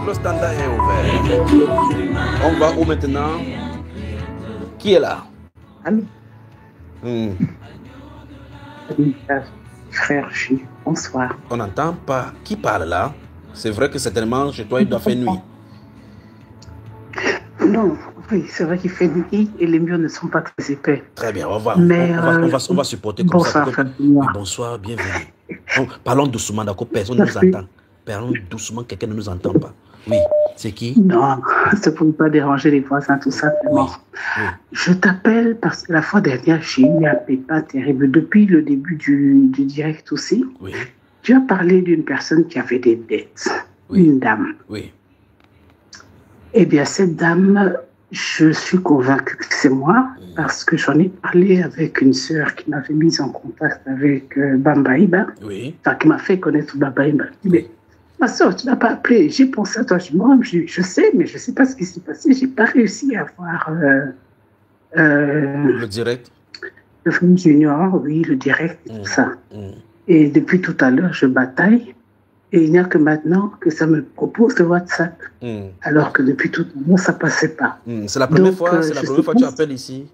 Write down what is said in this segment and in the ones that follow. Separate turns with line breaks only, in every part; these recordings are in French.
Le standard est ouvert. On va où maintenant? Qui est là?
Allô?
Hmm.
Frère J, bonsoir.
On n'entend pas. Qui parle là? C'est vrai que certainement chez toi il doit faire nuit.
Non, oui, c'est vrai qu'il fait nuit et les murs ne sont pas très épais.
Très bien, on va,
Mais,
on va supporter comme
bonsoir,
ça. Oui, bonsoir, bienvenue. Parlons doucement, d'accord? Personne ne nous entend. Parlons doucement, quelqu'un ne nous entend pas. Oui, c'est qui?
Non, ça ne peut pas déranger les voisins, tout simplement.
Oui.
Je t'appelle parce que la fois dernière, j'ai eu un pépin terrible. Depuis le début du direct aussi,
Oui.
tu as parlé d'une personne qui avait des dettes, une dame.
Oui.
Eh bien, cette dame, je suis convaincue que c'est moi, parce que j'en ai parlé avec une sœur qui m'avait mise en contact avec Bambaïba, enfin, qui m'a fait connaître Bambaïba. Mais ma soeur, tu n'as pas appelé. J'ai pensé à toi. Je sais, mais je ne sais pas ce qui s'est passé. Je n'ai pas réussi à avoir
le direct.
Le film junior, oui, le direct et tout ça. Et depuis tout à l'heure, je bataille. Et il n'y a que maintenant que ça me propose le WhatsApp. Alors que depuis tout à l'heure, ça ne passait pas.
C'est la première fois que tu appelles ici?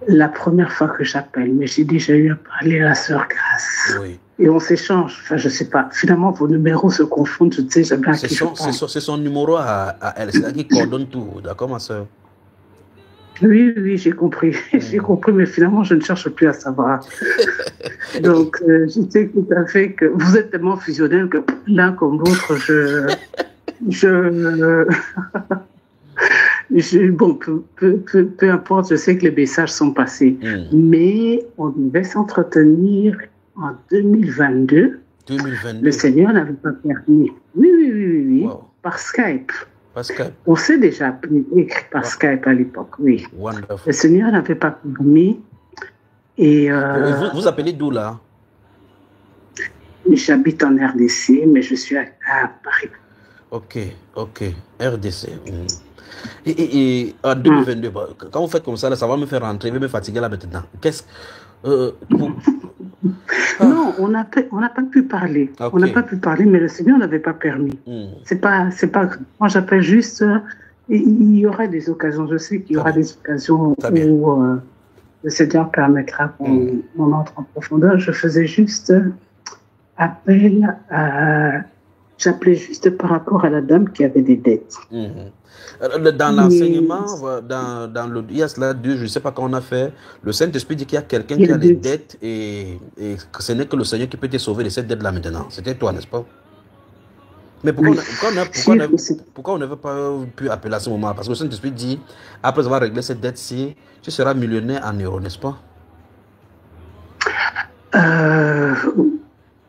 La première fois que j'appelle, mais j'ai déjà eu à parler à la sœur Grace.
Oui.
Et on s'échange. Enfin, je ne sais pas. Finalement, vos numéros se confondent. Je ne sais jamais à qui je parle.
C'est son numéro à elle. C'est là qui coordonne tout. D'accord, ma sœur?
Oui, j'ai compris. J'ai compris, mais finalement, je ne cherche plus à savoir. Donc, je sais tout à fait que vous êtes tellement fusionnels que l'un comme l'autre, bon, peu importe, je sais que les messages sont passés. Mais on devait s'entretenir en 2022.
2022.
Le Seigneur n'avait pas permis. Oui. Wow. Par Skype. On s'est déjà écrit par Skype à l'époque, oui.
Wonderful.
Le Seigneur n'avait pas permis. Et
vous appelez d'où là?
J'habite en RDC, mais je suis à Paris.
Ok. RDC. Et en 2022, quand vous faites comme ça, là, ça va me faire rentrer, je vais me fatiguer là maintenant.
Non, on n'a pas pu parler. Okay. On n'a pas pu parler, mais le Seigneur n'avait pas permis. C'est pas grave. Moi, j'appelle juste. Il y aura des occasions. Je sais qu'il y aura des occasions où le Seigneur permettra qu'on entre en profondeur. Je faisais juste appel à. J'appelais juste par rapport à la dame qui avait des dettes.
Dans l'enseignement, il y a cela, Dieu, je ne sais pas quand on a fait, le Saint-Esprit dit qu'il y a quelqu'un qui a des dettes et que ce n'est que le Seigneur qui peut te sauver de cette dette-là maintenant. C'était toi, n'est-ce pas? Mais pourquoi on n'avait pas pu appeler à ce moment? Parce que le Saint-Esprit dit, après avoir réglé cette dette-ci, tu seras millionnaire en euros, n'est-ce pas?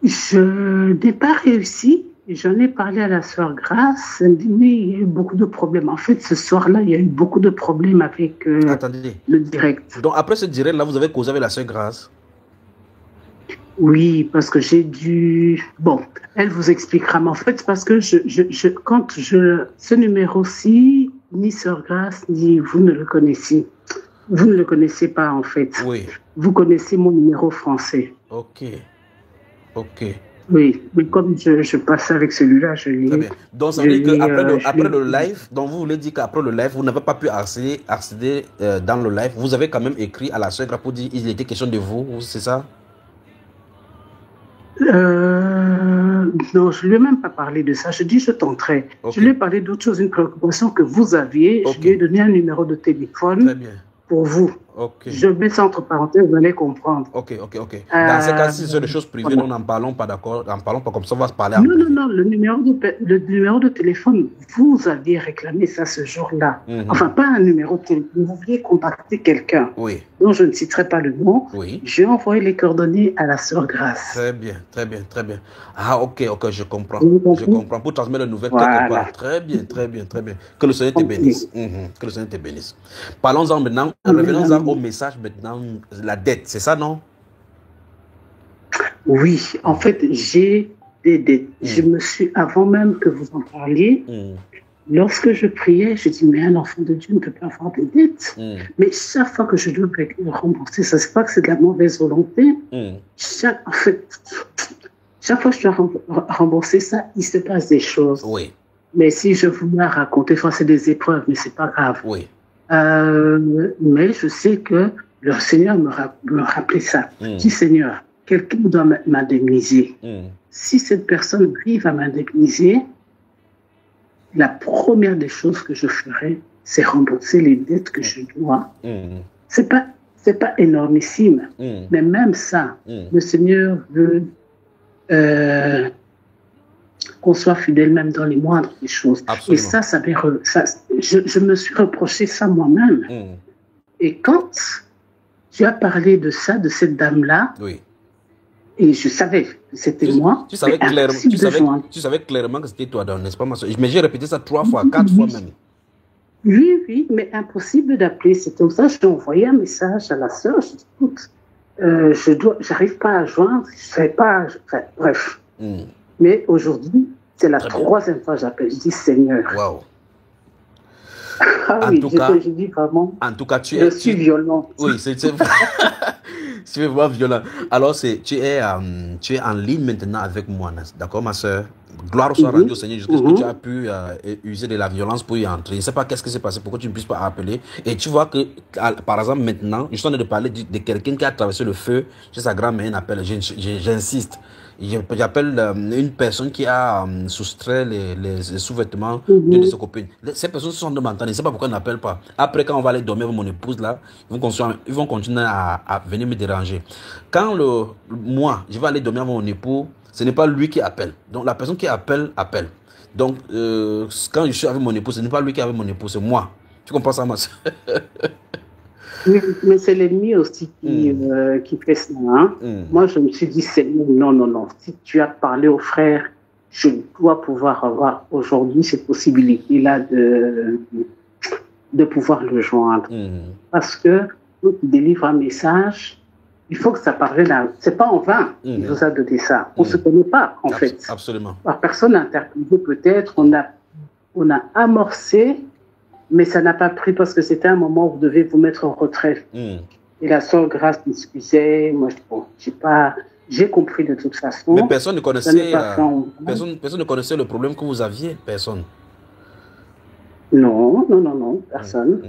Je n'ai pas réussi. J'en ai parlé à la sœur Grace. Elle me dit, mais il y a eu beaucoup de problèmes. En fait, ce soir-là, il y a eu beaucoup de problèmes avec le direct.
Donc, après ce direct-là, vous avez causé avec la sœur Grace?
Oui, parce que j'ai dû... Bon, elle vous expliquera. Mais en fait, parce que ce numéro-ci, ni sœur Grace, ni vous ne le connaissez. Vous ne le connaissez pas, en fait.
Oui.
Vous connaissez mon numéro français.
Ok.
Oui, mais comme je passe avec celui-là, je l'ai.
Très bien. Donc, ça veut dire qu'après le live, donc vous voulez dire qu'après le live, vous n'avez pas pu accéder dans le live. Vous avez quand même écrit à la sœur pour dire qu'il était question de vous, c'est ça?
Non, je ne lui ai même pas parlé de ça. Je dis, je tenterai. Je lui ai parlé d'autre chose, une préoccupation que vous aviez. Je lui ai donné un numéro de téléphone.
Très bien.
Pour vous. Je mets ça entre parenthèses, vous allez comprendre.
Ok. Dans ce cas, si c'est des choses privées, nous n'en parlons pas, d'accord? N'en parlons pas comme ça, on va se parler après.
Non, le numéro de téléphone, vous aviez réclamé ça ce jour-là. Enfin, pas un numéro de téléphone, vous vouliez contacter quelqu'un.
Oui.
dont je ne citerai pas le nom.
Oui.
J'ai envoyé les coordonnées à la sœur Grace.
Très bien. Ah, ok, je comprends. Je comprends. Pour transmettre les nouvelles quelque part. Très bien. Que le Seigneur te bénisse. Que le Seigneur te bénisse. Parlons-en maintenant. Revenons-en au message maintenant. La dette, c'est ça, non?
Oui, en fait, j'ai des dettes. Je me suis, avant même que vous en parliez, lorsque je priais, je dis, mais un enfant de Dieu ne peut pas avoir des dettes. Mais chaque fois que je dois rembourser, ça, c'est pas que c'est de la mauvaise volonté. En fait, chaque fois que je dois rembourser ça, il se passe des choses.
Oui.
Mais si je voulais raconter, c'est des épreuves, mais c'est pas grave.
Oui.
Mais je sais que le Seigneur me rappelait ça. Je dis, Seigneur, quelqu'un doit m'indemniser. Si cette personne arrive à m'indemniser, la première des choses que je ferai, c'est rembourser les dettes que je dois. C'est pas énormissime, mais même ça, le Seigneur veut qu'on soit fidèle même dans les moindres des choses. Absolument. Et je me suis reproché ça moi-même. Et quand tu as parlé de ça, de cette dame-là,
oui.
Et je savais que c'était moi.
Tu savais clairement que c'était toi, n'est-ce pas, ma soeur? Mais j'ai répété ça 3 fois, 4 fois même.
Oui, mais impossible d'appeler. C'est comme ça, j'ai envoyé un message à la sœur. Je dis, écoute, j'arrive pas à joindre, je sais pas, bref. Mais aujourd'hui, c'est la 3e fois que j'appelle. Je dis, Seigneur.
Waouh.
Je dis vraiment.
En tout cas,
je suis violent.
Oui, c'est tu es vraiment violent. Alors, tu es en ligne maintenant avec moi, d'accord, ma soeur? Gloire soit rendue au Seigneur. Jusqu'à ce que tu as pu user de la violence pour y entrer. Je ne sais pas qu'est-ce qui s'est passé, pourquoi tu ne puisses pas appeler. Et tu vois que, par exemple, maintenant, je suis en train de parler de quelqu'un qui a traversé le feu chez sa grand-mère, j'insiste. J'appelle une personne qui a soustrait les sous-vêtements d'une de ses copines. Ces personnes sont de m'entendre. Je ne sais pas pourquoi ils n'appellent pas. Après, quand on va aller dormir avec mon épouse, là, ils vont continuer à venir me déranger. Quand moi, je vais aller dormir avec mon époux, ce n'est pas lui qui appelle. Donc, la personne qui appelle. Donc, quand je suis avec mon époux, ce n'est pas lui qui est avec mon époux, c'est moi. Tu comprends ça, ma soeur?
Mais c'est l'ennemi aussi qui fait ça. Hein? Moi, je me suis dit, non. Si tu as parlé au frère, je dois pouvoir avoir aujourd'hui cette possibilité-là de pouvoir le joindre. Parce que quand tu délivres un message, il faut que ça parvienne là. C'est pas en vain qu'il vous a donné ça. On ne se connaît pas, en fait.
Absolument.
Par personne interprétée, peut-être, on a amorcé, mais ça n'a pas pris parce que c'était un moment où vous devez vous mettre en retrait. Et la sœur Grâce m'excusait. Moi, j'ai compris de toute façon.
Mais personne ne connaissait, personne ne connaissait le problème que vous aviez. Personne.
Non, personne.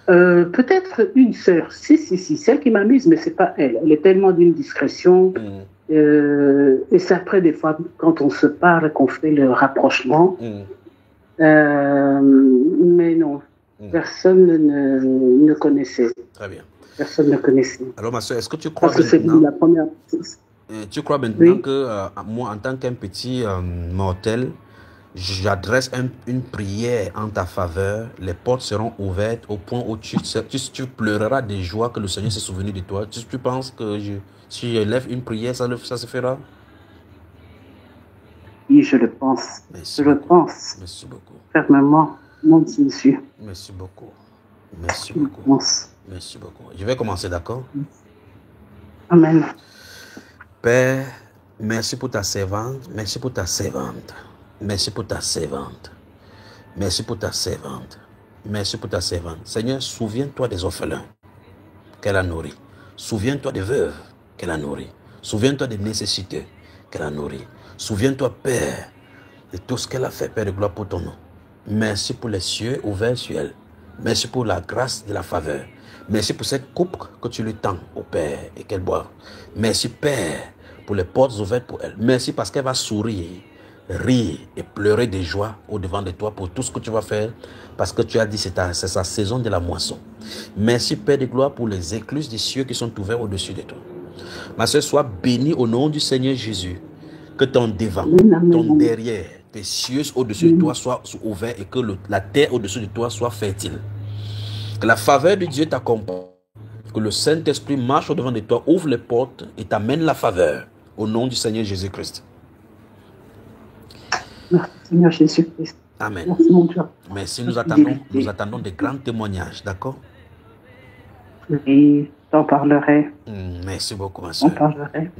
Peut-être une sœur. Si, celle qui m'amuse, mais c'est pas elle. Elle est tellement d'une discrétion. Et c'est après, des fois, quand on se parle, qu'on fait le rapprochement. Mais non, personne ne connaissait.
Très bien.
Personne ne connaissait.
Alors, ma soeur, est-ce que tu crois maintenant que moi, en tant qu'un petit mortel, j'adresse une prière en ta faveur, les portes seront ouvertes au point où tu pleureras de joie que le Seigneur s'est souvenu de toi. Tu penses que si je lève une prière, ça se fera?
Oui, je le pense.
Merci beaucoup.
Fermement, mon Dieu.
Merci beaucoup. Merci beaucoup. Je vais commencer, d'accord?
Amen.
Père, merci pour ta servante. Merci pour ta servante. Merci pour ta servante. Merci pour ta servante. Merci pour ta servante. Seigneur, souviens-toi des orphelins qu'elle a nourris. Souviens-toi des veuves qu'elle a nourris. Souviens-toi des nécessités qu'elle a nourris. Souviens-toi, Père, de tout ce qu'elle a fait, Père de gloire, pour ton nom. Merci pour les cieux ouverts sur elle. Merci pour la grâce de la faveur. Merci pour cette coupe que tu lui tends au Père et qu'elle boit. Merci, Père, pour les portes ouvertes pour elle. Merci parce qu'elle va sourire, rire et pleurer de joie au-devant de toi pour tout ce que tu vas faire. Parce que tu as dit c'est sa saison de la moisson. Merci, Père de gloire, pour les écluses des cieux qui sont ouverts au-dessus de toi. Ma soeur, sois bénie au nom du Seigneur Jésus. Que ton devant, ton derrière, tes cieux au-dessus de toi soient ouverts et que la terre au-dessus de toi soit fertile. Que la faveur de Dieu t'accompagne. Que le Saint-Esprit marche au-devant de toi, ouvre les portes et t'amène la faveur. Au nom du Seigneur Jésus-Christ.
Merci, Seigneur Jésus-Christ.
Amen.
Merci, mon Dieu.
Merci, nous attendons des grands témoignages, d'accord?
Oui, j'en parlerai.
Merci beaucoup, ma soeur.
J'en parlerai.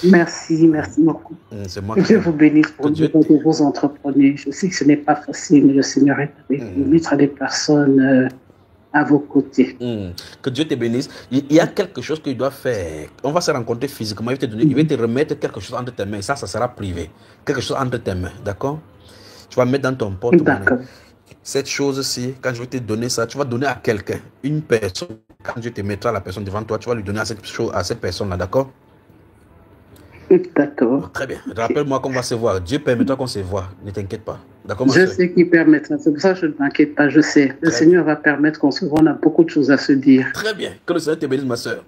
Merci beaucoup.
C'est moi
que Dieu vous bénisse pour Dieu que vous entreprenez. Je sais que ce n'est pas facile, mais le Seigneur est avec vous. Mettre des personnes à vos côtés.
Que Dieu te bénisse. Il y a quelque chose qu'il doit faire. On va se rencontrer physiquement. Il va te remettre quelque chose entre tes mains. Ça sera privé. Quelque chose entre tes mains. D'accord? Tu vas mettre dans ton porte-monnaie. Cette chose-ci, quand je vais te donner ça, tu vas donner à quelqu'un, une personne. Quand Dieu te mettra la personne devant toi, tu vas lui donner à cette personne-là. D'accord?
D'accord.
Très bien. Rappelle-moi qu'on va se voir. Dieu permettra qu'on se voit. Ne t'inquiète pas. D'accord,
je sais qu'il permettra. C'est pour ça que je ne m'inquiète pas. Je sais. Le Seigneur va permettre qu'on se voit. On a beaucoup de choses à se dire.
Très bien. Que le Seigneur te bénisse, ma soeur.